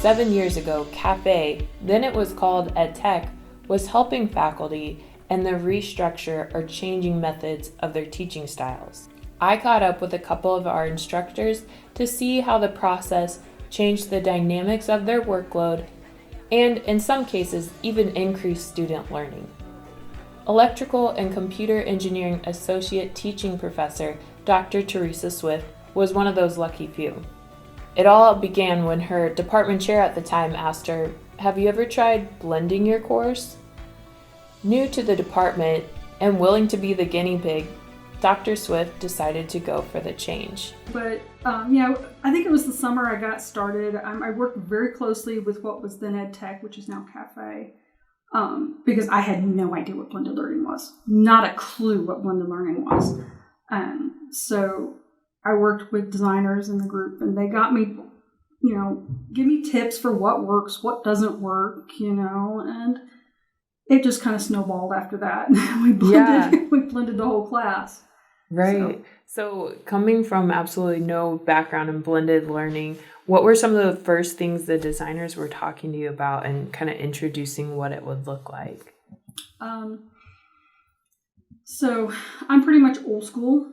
7 years ago, CAFE, then it was called EdTech, was helping faculty and the restructure or changing methods of their teaching styles. I caught up with a couple of our instructors to see how the process changed the dynamics of their workload and, in some cases, even increased student learning. Electrical and Computer Engineering Associate Teaching Professor Dr. Theresa Swift was one of those lucky few. It all began when her department chair at the time asked her, "Have you ever tried blending your course?" New to the department and willing to be the guinea pig, Dr. Swift decided to go for the change. But I think it was the summer I got started. I worked very closely with what was then EdTech, which is now CAFE, because I had no idea what blended learning was. Not a clue what blended learning was. So I worked with designers in the group, and they got me, give me tips for what works, what doesn't work, and it just kind of snowballed after that. We blended the whole class. Right. So coming from absolutely no background in blended learning, what were some of the first things the designers were talking to you about and kind of introducing what it would look like? So I'm pretty much old school.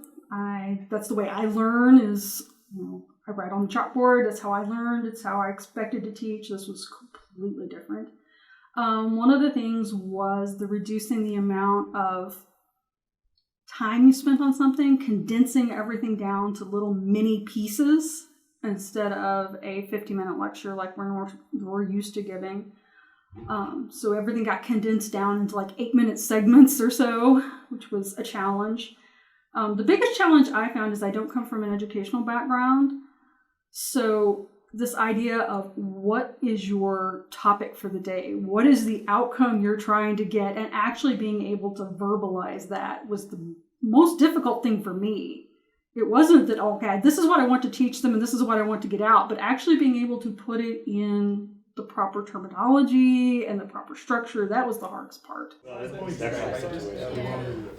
That's the way I learn is, I write on the chalkboard. That's how I learned. It's how I expected to teach. This was completely different. One of the things was the reducing the amount of time you spent on something, condensing everything down to little mini pieces instead of a 50-minute lecture like we're used to giving. So everything got condensed down into like 8-minute segments or so, which was a challenge. The biggest challenge I found is I don't come from an educational background. So this idea of what is your topic for the day? What is the outcome you're trying to get? And actually being able to verbalize that was the most difficult thing for me. It wasn't that, okay, this is what I want to teach them and this is what I want to get out, but actually being able to put it in the proper terminology and the proper structure, that was the hardest part.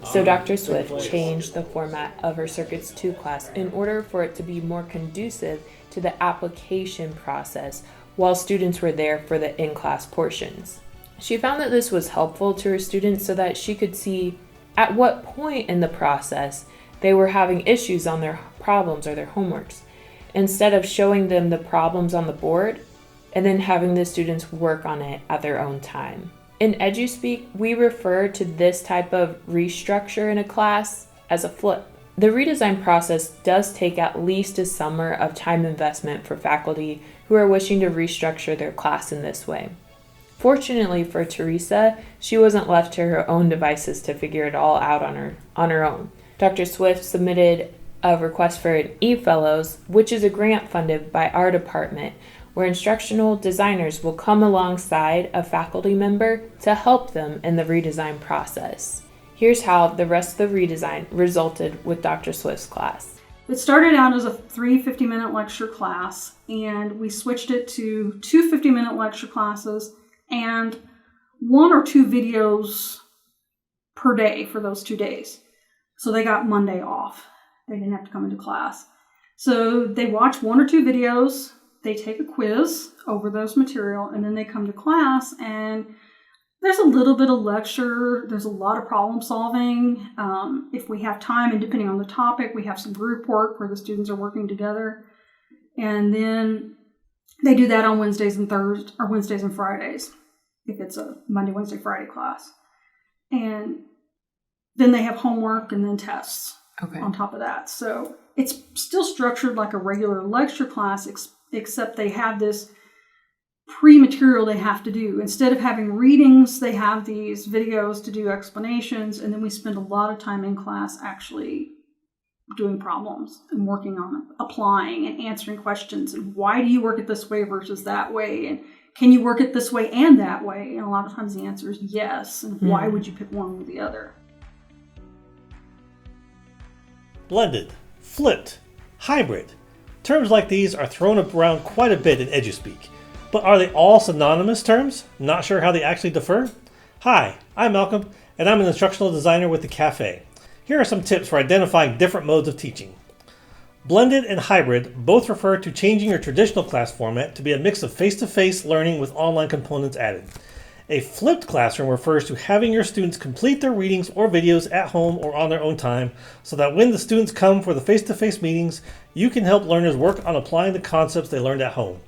So Dr. Swift changed the format of her Circuits 2 class in order for it to be more conducive to the application process while students were there for the in-class portions. She found that this was helpful to her students so that she could see at what point in the process they were having issues on their problems or their homeworks, instead of showing them the problems on the board and then having the students work on it at their own time. In EduSpeak, we refer to this type of restructure in a class as a flip. The redesign process does take at least a summer of time investment for faculty who are wishing to restructure their class in this way. Fortunately for Theresa, she wasn't left to her own devices to figure it all out on her own. Dr. Swift submitted a request for an eFellows, which is a grant funded by our department, where instructional designers will come alongside a faculty member to help them in the redesign process. Here's how the rest of the redesign resulted with Dr. Swift's class. It started out as a 3 50-minute lecture class, and we switched it to 2 50-minute lecture classes and 1 or 2 videos per day for those 2 days. So they got Monday off. They didn't have to come into class. So they watch 1 or 2 videos, they take a quiz over those material, and then they come to class, and there's a little bit of lecture. There's a lot of problem solving. If we have time, and depending on the topic, we have some group work where the students are working together. And then they do that on Wednesdays and Fridays, if it's a Monday, Wednesday, Friday class. And then they have homework and then tests on top of that. So it's still structured like a regular lecture class, except they have this pre-material they have to do. Instead of having readings, they have these videos to do explanations, and then we spend a lot of time in class actually doing problems and working on applying and answering questions. And why do you work it this way versus that way? And can you work it this way and that way? And a lot of times the answer is yes. And why would you pick one or the other? Blended, flipped, hybrid. Terms like these are thrown around quite a bit in EduSpeak. But are they all synonymous terms? Not sure how they actually differ? Hi, I'm Malcolm, and I'm an instructional designer with the CAFE. Here are some tips for identifying different modes of teaching. Blended and hybrid both refer to changing your traditional class format to be a mix of face-to-face learning with online components added. A flipped classroom refers to having your students complete their readings or videos at home or on their own time, so that when the students come for the face-to-face meetings, you can help learners work on applying the concepts they learned at home.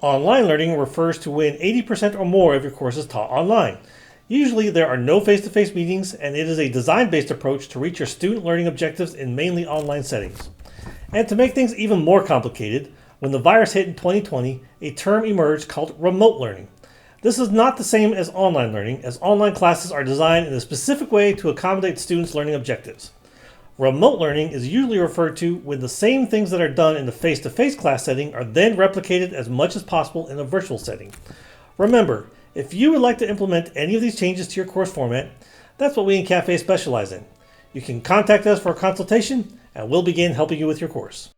Online learning refers to when 80% or more of your course is taught online. Usually there are no face-to-face meetings, and it is a design-based approach to reach your student learning objectives in mainly online settings. And to make things even more complicated, when the virus hit in 2020, a term emerged called remote learning. This is not the same as online learning, as online classes are designed in a specific way to accommodate students' learning objectives. Remote learning is usually referred to when the same things that are done in the face-to-face class setting are then replicated as much as possible in a virtual setting. Remember, if you would like to implement any of these changes to your course format, that's what we in Cafe specialize in. You can contact us for a consultation, and we'll begin helping you with your course.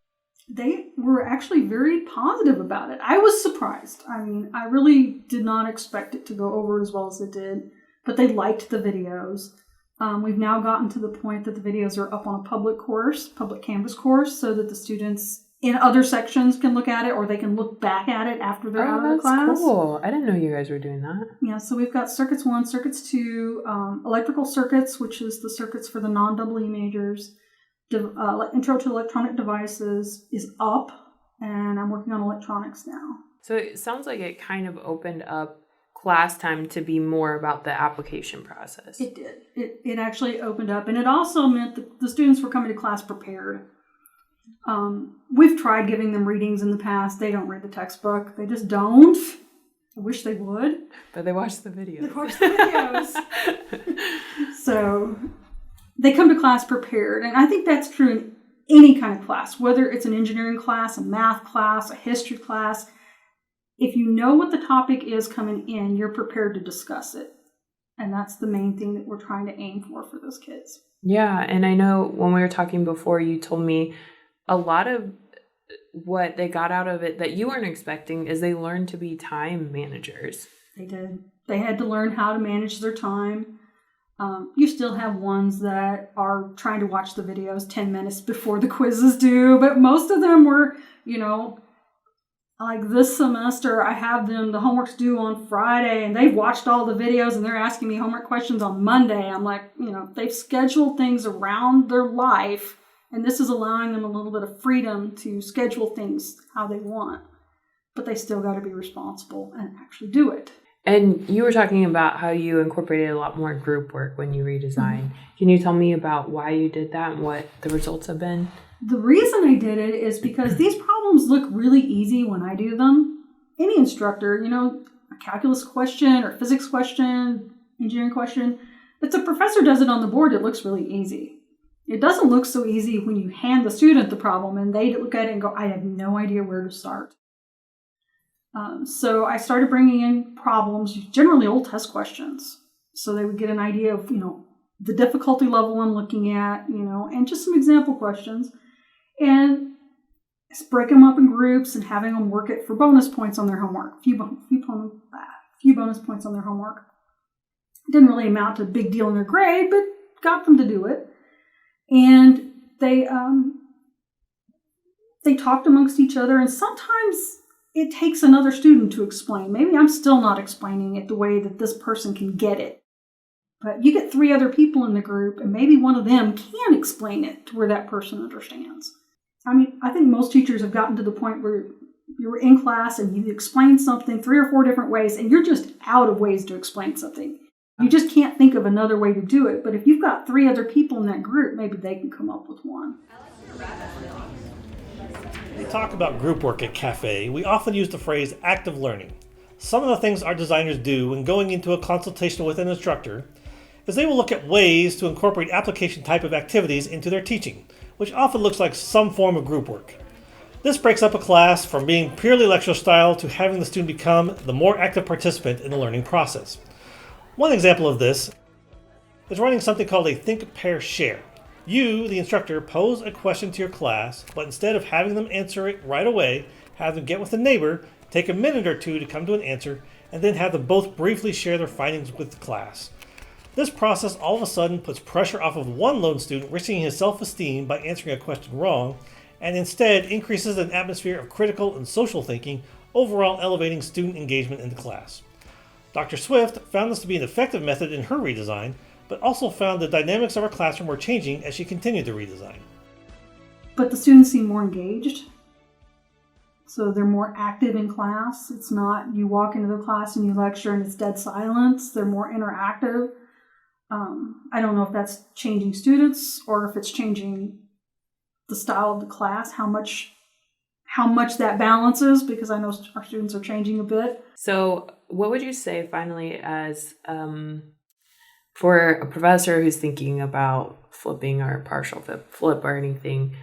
They were actually very positive about it. I was surprised. I mean, I really did not expect it to go over as well as it did, but they liked the videos. We've now gotten to the point that the videos are up on a public Canvas course, so that the students in other sections can look at it, or they can look back at it after they're out of the class. That's cool. I didn't know you guys were doing that. Yeah, so we've got Circuits 1, Circuits 2, Electrical Circuits, which is the circuits for the non-EE majors. Intro to Electronic Devices is up, and I'm working on electronics now. So it sounds like it kind of opened up class time to be more about the application process. It did. It actually opened up, and it also meant that the students were coming to class prepared. We've tried giving them readings in the past. They don't read the textbook. They just don't. I wish they would. But they watch the videos. They watch the videos. So they come to class prepared. And I think that's true in any kind of class, whether it's an engineering class, a math class, a history class. If you know what the topic is coming in, you're prepared to discuss it. And that's the main thing that we're trying to aim for those kids. Yeah, and I know when we were talking before, you told me a lot of what they got out of it that you weren't expecting is they learned to be time managers. They did. They had to learn how to manage their time. You still have ones that are trying to watch the videos 10 minutes before the quizzes due, but most of them were, like this semester, I have them, the homework's due on Friday, and they've watched all the videos, and they're asking me homework questions on Monday. I'm like, they've scheduled things around their life, and this is allowing them a little bit of freedom to schedule things how they want. But they still got to be responsible and actually do it. And you were talking about how you incorporated a lot more group work when you redesigned. Mm-hmm. Can you tell me about why you did that and what the results have been? The reason I did it is because these problems look really easy when I do them. Any instructor, a calculus question or physics question, engineering question, if the professor does it on the board, it looks really easy. It doesn't look so easy when you hand the student the problem and they look at it and go, I have no idea where to start. So I started bringing in problems, generally old test questions, so they would get an idea of, the difficulty level I'm looking at, and just some example questions. And break them up in groups and having them work it for bonus points on their homework. Few bonus points on their homework. It didn't really amount to a big deal in their grade, but got them to do it. And they talked amongst each other, and sometimes it takes another student to explain. Maybe I'm still not explaining it the way that this person can get it. But you get 3 other people in the group, and maybe one of them can explain it to where that person understands. I think most teachers have gotten to the point where you're in class and you explain something 3 or 4 different ways, and you're just out of ways to explain something. You just can't think of another way to do it. But if you've got 3 other people in that group, maybe they can come up with one. When we talk about group work at Cafe, we often use the phrase active learning. Some of the things our designers do when going into a consultation with an instructor is they will look at ways to incorporate application type of activities into their teaching, which often looks like some form of group work. This breaks up a class from being purely lecture style to having the student become the more active participant in the learning process. One example of this is running something called a Think, Pair, Share. You, the instructor, pose a question to your class, but instead of having them answer it right away, have them get with a neighbor, take a minute or 2 to come to an answer, and then have them both briefly share their findings with the class. This process all of a sudden puts pressure off of one lone student risking his self-esteem by answering a question wrong, and instead increases an atmosphere of critical and social thinking, overall elevating student engagement in the class. Dr. Swift found this to be an effective method in her redesign, but also found the dynamics of her classroom were changing as she continued to redesign. But the students seem more engaged. So they're more active in class. It's not you walk into the class and you lecture and it's dead silence. They're more interactive. I don't know if that's changing students or if it's changing the style of the class, how much that balances, because I know our students are changing a bit. So what would you say finally as for a professor who's thinking about flipping or partial flip or anything,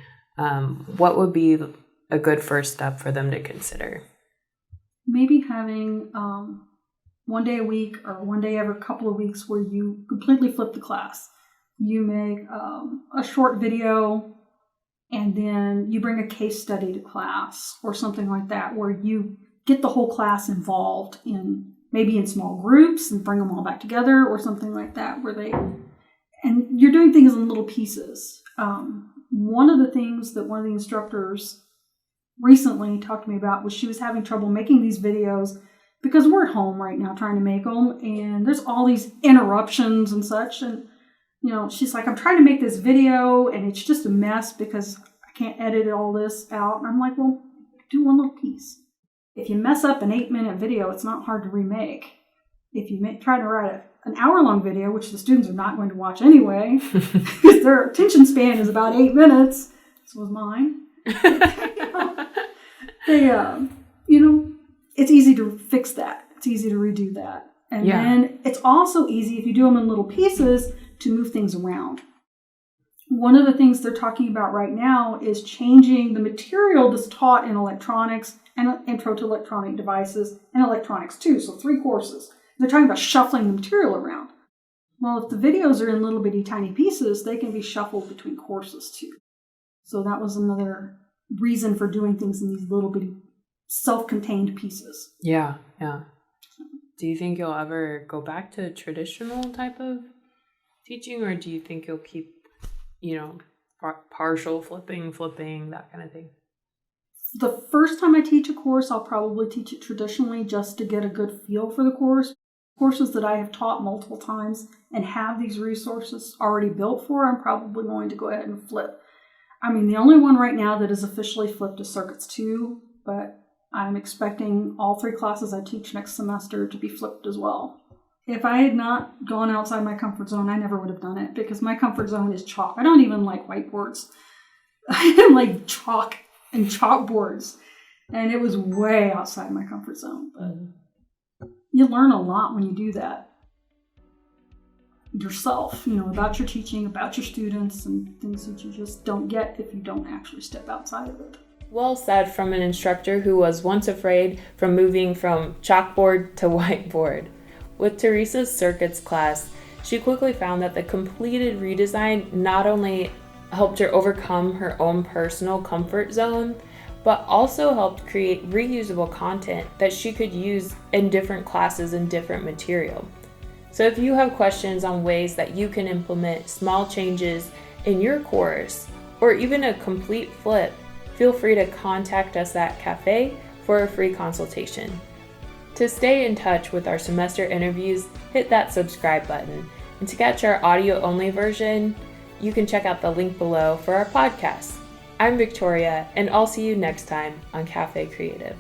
what would be a good first step for them to consider? Maybe having one day a week or one day every couple of weeks where you completely flip the class. You make a short video and then you bring a case study to class or something like that, where you get the whole class involved in maybe in small groups and bring them all back together or something like that, and you're doing things in little pieces. One of the things that one of the instructors recently talked to me about was she was having trouble making these videos because we're at home right now trying to make them, and there's all these interruptions and such. And, she's like, I'm trying to make this video and it's just a mess because I can't edit all this out. And I'm like, well, do one little piece. If you mess up an 8-minute video, it's not hard to remake. If you try to write an hour-long video, which the students are not going to watch anyway, because their attention span is about 8 minutes, so was mine. It's easy to fix that. It's easy to redo that. And then it's also easy, if you do them in little pieces, to move things around. One of the things they're talking about right now is changing the material that's taught in electronics and intro to electronic devices and electronics too. So 3 courses. They're talking about shuffling the material around. Well, if the videos are in little bitty tiny pieces, they can be shuffled between courses too. So that was another reason for doing things in these little bitty self-contained pieces. Yeah. Do you think you'll ever go back to traditional type of teaching, or do you think you'll keep, partial flipping, that kind of thing? The first time I teach a course, I'll probably teach it traditionally just to get a good feel for the course. Courses that I have taught multiple times and have these resources already built for, I'm probably going to go ahead and flip. I mean, the only one right now that is officially flipped is Circuits 2, but I'm expecting all 3 classes I teach next semester to be flipped as well. If I had not gone outside my comfort zone, I never would have done it, because my comfort zone is chalk. I don't even like whiteboards. I like chalk and chalkboards, and it was way outside my comfort zone. But you learn a lot when you do that yourself, about your teaching, about your students, and things that you just don't get if you don't actually step outside of it. Well said from an instructor who was once afraid from moving from chalkboard to whiteboard. With Theresa's circuits class, she quickly found that the completed redesign not only helped her overcome her own personal comfort zone, but also helped create reusable content that she could use in different classes and different material. So if you have questions on ways that you can implement small changes in your course, or even a complete flip, feel free to contact us at Cafe for a free consultation. To stay in touch with our semester interviews, hit that subscribe button. And to catch our audio-only version, you can check out the link below for our podcast. I'm Victoria, and I'll see you next time on Cafe Creative.